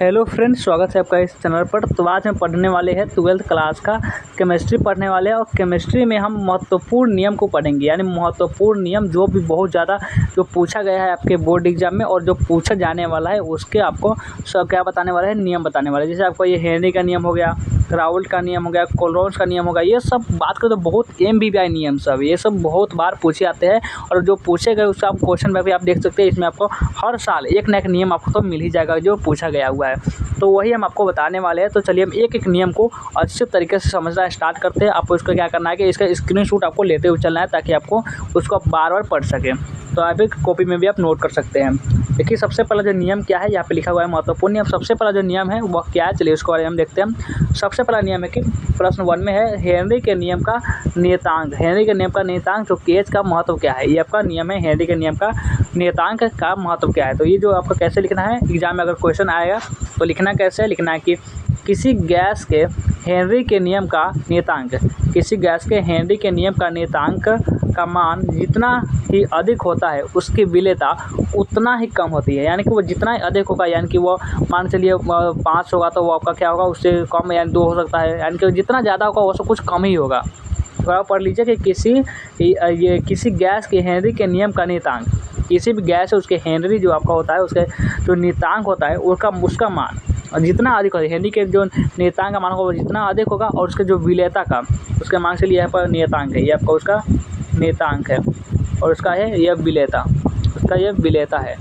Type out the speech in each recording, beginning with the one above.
Hello friends, स्वागत है आपका इस चैनल पर। तो आज हम पढ़ने वाले हैं 12th क्लास का केमिस्ट्री पढ़ने वाले हैं। और केमिस्ट्री में हम महत्वपूर्ण नियम को पढ़ेंगे, यानी महत्वपूर्ण नियम जो भी बहुत ज़्यादा जो पूछा गया है आपके बोर्ड एग्जाम में और जो पूछा जाने वाला है उसके आपको सब क्या बताने वाला है, नियम बताने वाला है। जैसे आपको ये हेनरी का नियम हो गया, राउल्ट का नियम हो गया, कोलरॉन्स का नियम होगा। ये सब बात करें तो बहुत MBBI नियम सब ये सब बहुत बार पूछे आते हैं। और जो पूछे गए उसका आप क्वेश्चन में भी आप देख सकते हैं। इसमें आपको हर साल एक न एक नियम आपको तो मिल ही जाएगा जो पूछा गया हुआ है। तो वही हम आपको बताने वाले हैं। तो चलिए हम एक एक नियम को अच्छे तरीके से समझना स्टार्ट करते हैं। आपको इसका क्या करना है कि इसका स्क्रीनशॉट आपको लेते हुए चलना है ताकि आपको उसको आप बार बार पढ़ सकें। तो आप एक कॉपी में भी आप नोट कर सकते हैं। देखिए सबसे पहला जो नियम क्या है, यहाँ पे लिखा हुआ है महत्वपूर्ण नियम। सबसे पहला जो नियम है वह क्या है, चलिए उसको बारे में हम देखते हैं। सबसे पहला नियम है कि प्रश्न 1 में है हेनरी के नियम का नियतांक। हेनरी के नियम का नियतांक जो केज का महत्व क्या है, ये आपका नियम है। हेनरी के नियम का नियतांक का महत्व क्या है, तो ये जो आपको कैसे लिखना है, एग्जाम में अगर क्वेश्चन आएगा तो लिखना कैसे है, लिखना है कि किसी गैस के हेनरी के नियम का नियतांक, किसी गैस के हेनरी के नियम का नियतांक का मान जितना ही अधिक होता है उसकी विलेयता उतना ही कम होती है। यानी कि वो जितना ही अधिक होगा, यानी कि वो मान चलिए 5 होगा तो वो आपका क्या होगा, उससे कम यानी 2 हो सकता है। यानी कि जितना ज़्यादा होगा वो सब कुछ कम ही होगा। तो आप पढ़ लीजिए कि किसी गैस के हेनरी के नियम का नियतांक, किसी भी गैस है उसके हेनरी जो आपका होता है उसके जो नियतांक होता है उसका मान जितना अधिक होगा, हेनरी के जो नियतांक का मान होगा वो जितना अधिक होगा और उसके जो विलेयता का उसके मान से यहाँ पर नियतांक है, ये आपका उसका नियतांक है और उसका है यह विलेयता, उसका यह विलेयता है।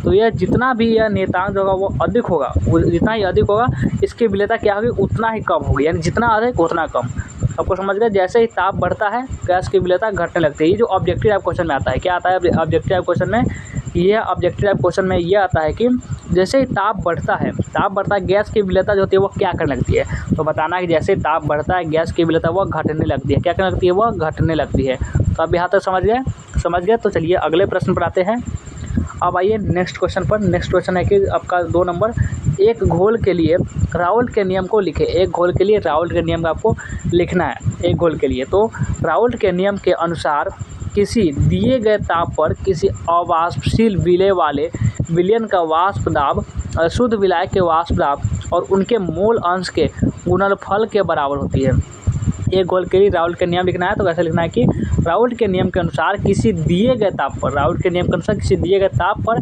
तो यह जितना भी यह नियतांक होगा वो अधिक होगा, वो जितना ही अधिक होगा इसकी विलेयता क्या होगी, उतना ही कम होगी। यानी जितना अधिक उतना कम। आपको समझ गए, जैसे ही ताप बढ़ता है गैस की विलेयता घटने लगती है। ये जो ऑब्जेक्टिव टाइप क्वेश्चन में आता है, क्या आता है ऑब्जेक्टिव टाइप क्वेश्चन में, यह ऑब्जेक्टिव टाइप क्वेश्चन में ये आता है कि जैसे ही ताप बढ़ता है गैस की विलेयता जो होती है वो क्या करने लगती है। तो बताना है कि जैसे ताप बढ़ता है गैस की विलेयता वो घटने लगती है। क्या करने लगती है, वो घटने लगती है। तो अब यहाँ तक समझ गए। तो चलिए अगले प्रश्न पर आते हैं। अब आइए नेक्स्ट क्वेश्चन पर। नेक्स्ट क्वेश्चन है कि आपका 2 नंबर, एक घोल के लिए राउल्ट के नियम को लिखे। एक घोल के लिए राउल्ट के नियम का आपको लिखना है, एक घोल के लिए। तो राउल्ट के नियम के अनुसार किसी दिए गए ताप पर किसी अवाष्पशील विलेय वाले विलयन का वाष्प दाब शुद्ध विलायक के वाष्प दाब और उनके मोल अंश के गुणनफल के बराबर होती है। एक घोल के लिए राउल्ट के नियम लिखना है। तो कैसे लिखना है कि राउल्ट के नियम के अनुसार किसी दिए गए ताप पर, राउल्ट के नियम के अनुसार किसी दिए गए ताप पर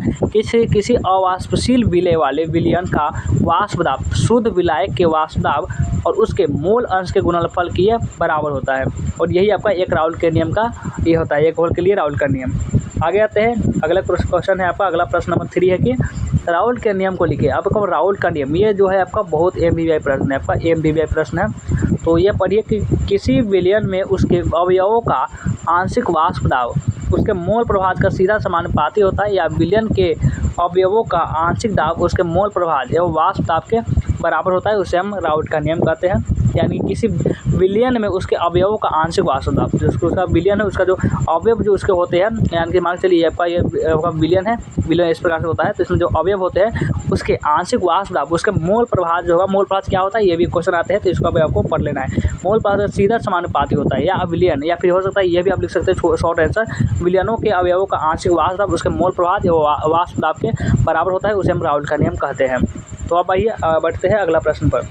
किसी अवाष्पशील विलेय वाले विलयन का वाष्प दाब शुद्ध विलायक के वाष्प दाब और उसके मोल अंश के गुणनफल की यह बराबर होता है। और यही आपका एक राउल्ट के नियम का ये होता है, एक घोल के लिए राउल्ट का नियम। आगे आते हैं, अगला क्वेश्चन है आपका, अगला प्रश्न नंबर 3 है कि राउल्ट के नियम को लिखिए। आपका राउल्ट का नियम ये जो है आपका बहुत MBBI प्रश्न है, आपका MBBI प्रश्न है। तो ये पढ़िए कि किसी विलयन में उसके अवयवों का आंशिक वाष्प दाब उसके मोल प्रभाज का सीधा समानुपाती होता है, या विलयन के अवयवों का आंशिक दाब उसके मोल प्रभाज एवं वाष्प दाब के बराबर होता है, उसे हम राउल्ट का नियम कहते हैं। यानी किसी विलयन में उसके अवयवों का आंशिक वाष्प दाब, जिसको उसका विलयन है उसका जो अवयव जो उसके होते हैं, यानी कि मान चलिए आपका ये विलयन है, विलयन इस प्रकार से होता है। तो इसमें जो अवयव होते हैं उसके आंशिक वाष्प दाब उसके मोल प्रभाज जो होगा, मोल प्रभाज क्या होता है ये भी क्वेश्चन आते हैं, तो इसको भी आपको पढ़ लेना है। मोल प्रभाज सीधा समानुपाती होता है, या विलयन, या फिर हो सकता है ये भी आप लिख सकते हैं शॉर्ट आंसर, विलयनों के अवयवों का आंशिक वाष्प दाब उसके मोल प्रभाज एवं वाष्प दाब के बराबर होता है, उसे हम राउल्ट का नियम कहते हैं। तो अब आइए बढ़ते हैं अगला प्रश्न पर।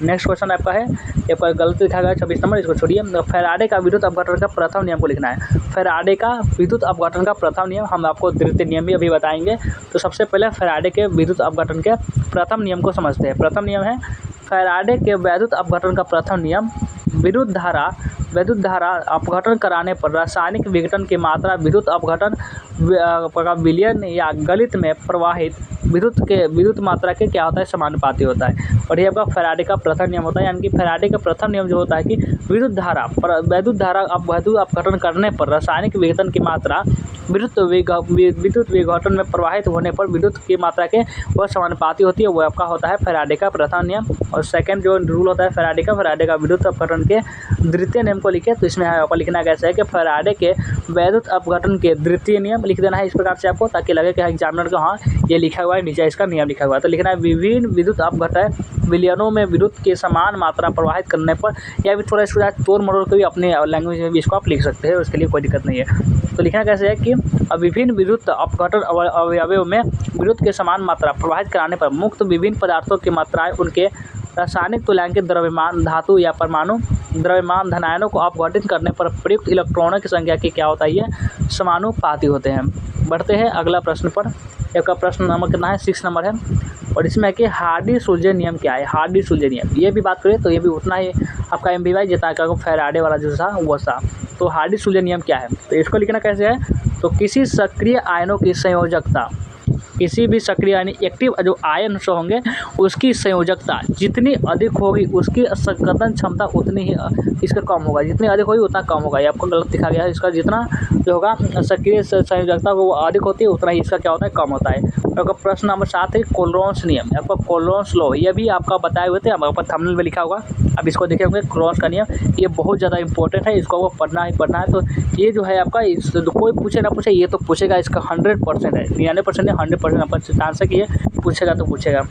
नेक्स्ट क्वेश्चन आपका है, ये पर गलत लिखा गया है 26 नंबर, इसको छोड़िए। फैराडे का विद्युत अपघटन का प्रथम नियम को लिखना है। फैराडे का विद्युत अपघटन का प्रथम नियम, हम आपको द्वितीय नियम भी अभी बताएंगे। तो सबसे पहले फैराडे के विद्युत अपघटन के प्रथम नियम को समझते हैं। प्रथम नियम है फैराडे के विद्युत अपघटन का प्रथम नियम, विद्युत धारा अपघटन कराने पर रासायनिक विघटन की मात्रा विद्युत अपघटन विलयन या गलित में प्रवाहित विद्युत मात्रा के क्या होता है, समानुपाती होता है। और ये आपका फैराडे का प्रथम नियम होता है। यानी कि फैराडे का प्रथम नियम जो होता है कि विद्युत धारा अपघटन करने पर रासायनिक विघटन की मात्रा विद्युत विघटन में प्रवाहित होने पर विद्युत की मात्रा के वह समानुपाती होती है, वो आपका होता है फैराडे का प्रथम नियम। और सेकंड जो रूल होता है फैराडे का विद्युत अपघटन के द्वितीय नियम को लिखे। तो इसमें आपको लिखना कैसे है कि फैराडे के विद्युत अपघटन के द्वितीय नियम लिख देना है इस प्रकार से आपको, ताकि लगे कि एग्जामिनर को हाँ ये लिखा हुआ है, नीचे इसका नियम लिखा हुआ है। तो लिखना है विभिन्न विद्युत अपघटन विलयनों में विद्युत की समान मात्रा प्रवाहित करने पर, या फिर थोड़ा इसको तोड़ मरोड़ के भी अपने लैंग्वेज में भी इसको आप लिख सकते हैं, उसके लिए कोई दिक्कत नहीं है। तो लिखना कैसे है कि विभिन्न विद्युत अपघटन अवयवों में विद्युत के समान मात्रा प्रवाहित कराने पर मुक्त विभिन्न पदार्थों की मात्राएं उनके रासायनिक तुल्यांकित द्रव्यमान धातु या परमाणु द्रव्यमान धनायनों को अपघटित करने पर प्रयुक्त इलेक्ट्रॉनों की संख्या की क्या होता है, ये समानुपाती होते हैं। बढ़ते हैं अगला प्रश्न पर। आपका प्रश्न नंबर कितना है, 6 नंबर है, और इसमें है कि हार्डी-सुलज़न नियम क्या है। हार्डी-सुलज़न नियम ये भी बात करें तो ये भी उतना ही आपका MBY जितना का फैराडे वाला जो था वो था। तो हार्डी-सुलज़न नियम क्या है, तो इसको लिखना कैसे है, तो किसी सक्रिय आयनों की संयोजकता, किसी भी सक्रिय यानी एक्टिव जो आयन होंगे उसकी संयोजकता जितनी अधिक होगी उसकी संकर्षण क्षमता उतनी ही इसका कम होगा, जितनी अधिक होगी उतना कम होगा। ये आपको गलत दिखा गया है, इसका जितना जो होगा सक्रिय संयोजकता वो अधिक होती है उतना ही इसका क्या होता है, कम होता है। आपका प्रश्न नंबर 7 है कोलोरॉन्स नियम, आपका कोलोरॉन्स लॉ, ये भी आपका बताए हुए थे, आपका थंबनेल में लिखा होगा, अब इसको देखे होंगे। कोलोरॉन्स का नियम ये बहुत ज़्यादा इंपॉर्टेंट है, इसको आपको पढ़ना ही पढ़ना है। तो ये जो है आपका कोई पूछे ना पूछे ये तो पूछेगा, इसका 100% है, 99% नहीं 100% आपका चांस है कि ये पूछेगा तो पूछेगा।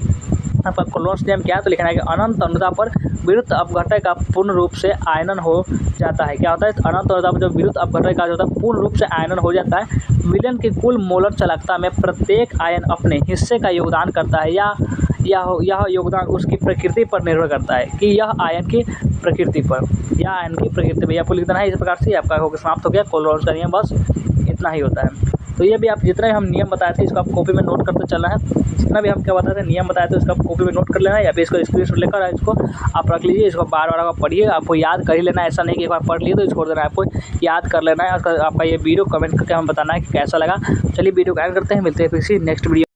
आपका कोलोरॉन्स नियम क्या है, तो लिखना है कि अनंत अनुता पर विद्युत अपघटय का पूर्ण रूप से आयनन हो जाता है। क्या होता है, अनंत अनुता पर जो विद्युत अपघटय का जो होता है पूर्ण रूप से आयनन हो जाता है। विलयन की कुल मोलर चालकता में प्रत्येक आयन अपने हिस्से का योगदान करता है या यह योगदान उसकी प्रकृति पर निर्भर करता है कि यह आयन की प्रकृति पर, या आयन की प्रकृति पर आपको लिखना है। इस प्रकार से आपका होकर समाप्त हो गया कोलोरॉन्स का नियम, बस इतना ही होता है। तो ये भी आप जितने हम नियम बताए थे इसको आप कॉपी में नोट करते चलना है, जितना भी हम क्या बताए थे नियम बताए थे उसको आप कॉपी में नोट कर लेना है, या फिर इसको स्क्रीनशॉट लेकर इसको आप रख लीजिए, इसको बार बार आप पढ़िए, आपको याद कर ही लेना है, ऐसा नहीं कि एक बार पढ़ लिए तो छोड़ देना है, आपको याद कर लेना है। आपका ये वीडियो कमेंट करके हमें बताना है कि कैसा लगा। चलिए वीडियो को एंड करते हैं, मिलते हैं फिर नेक्स्ट वीडियो।